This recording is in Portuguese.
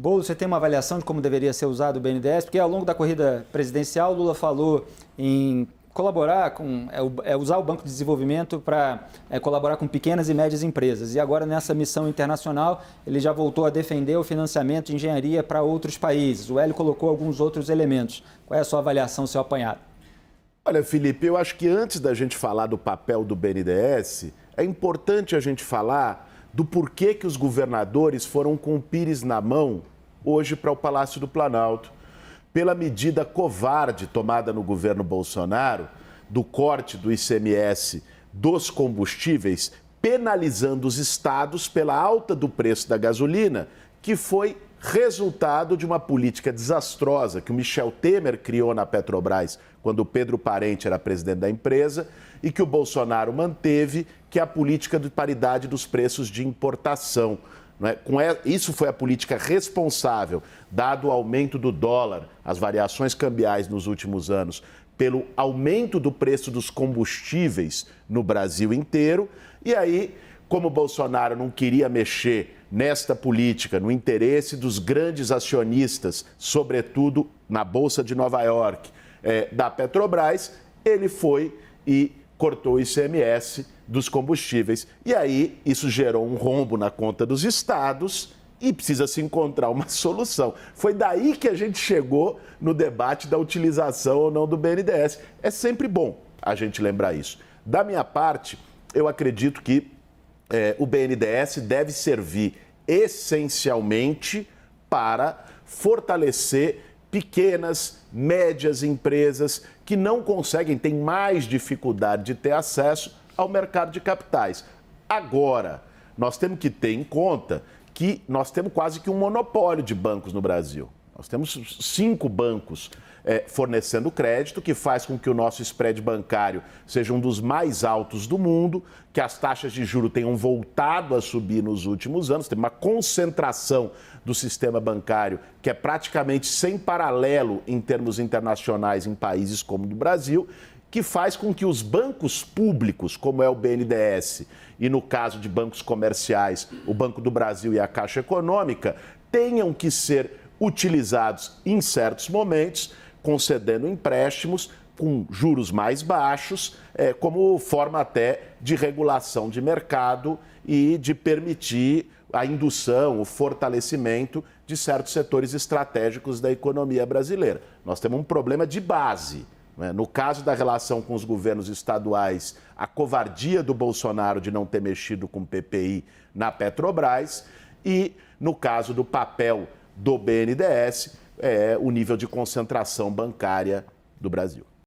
Boulos, você tem uma avaliação de como deveria ser usado o BNDES? Porque ao longo da corrida presidencial, Lula falou em colaborar com, usar o Banco de Desenvolvimento para colaborar com pequenas e médias empresas. E agora, nessa missão internacional, ele já voltou a defender o financiamento de engenharia para outros países. O Hélio colocou alguns outros elementos. Qual é a sua avaliação, seu apanhado? Olha, Felipe, eu acho que antes da gente falar do papel do BNDES, é importante a gente falar do porquê que os governadores foram com o pires na mão hoje para o Palácio do Planalto, pela medida covarde tomada no governo Bolsonaro do corte do ICMS dos combustíveis, penalizando os estados pela alta do preço da gasolina, que foi resultado de uma política desastrosa que o Michel Temer criou na Petrobras quando o Pedro Parente era presidente da empresa e que o Bolsonaro manteve, que é a política de paridade dos preços de importação. Isso foi a política responsável, dado o aumento do dólar, as variações cambiais nos últimos anos, pelo aumento do preço dos combustíveis no Brasil inteiro. E aí, como o Bolsonaro não queria mexer nesta política, no interesse dos grandes acionistas, sobretudo na Bolsa de Nova York, da Petrobras, ele foi e cortou o ICMS dos combustíveis. E aí, isso gerou um rombo na conta dos estados e precisa se encontrar uma solução. Foi daí que a gente chegou no debate da utilização ou não do BNDES. É sempre bom a gente lembrar isso. Da minha parte, eu acredito que o BNDES deve servir essencialmente para fortalecer pequenas, médias empresas que não conseguem, têm mais dificuldade de ter acesso ao mercado de capitais. Agora, nós temos que ter em conta que nós temos quase que um monopólio de bancos no Brasil. Nós temos 5 bancos fornecendo crédito, que faz com que o nosso spread bancário seja um dos mais altos do mundo, que as taxas de juros tenham voltado a subir nos últimos anos, tem uma concentração do sistema bancário que é praticamente sem paralelo em termos internacionais em países como o do Brasil, que faz com que os bancos públicos, como é o BNDES, e no caso de bancos comerciais, o Banco do Brasil e a Caixa Econômica, tenham que ser utilizados em certos momentos, concedendo empréstimos com juros mais baixos, como forma até de regulação de mercado e de permitir a indução, o fortalecimento de certos setores estratégicos da economia brasileira. Nós temos um problema de base. No caso da relação com os governos estaduais, a covardia do Bolsonaro de não ter mexido com o PPI na Petrobras e, no caso do papel do BNDES, o nível de concentração bancária do Brasil.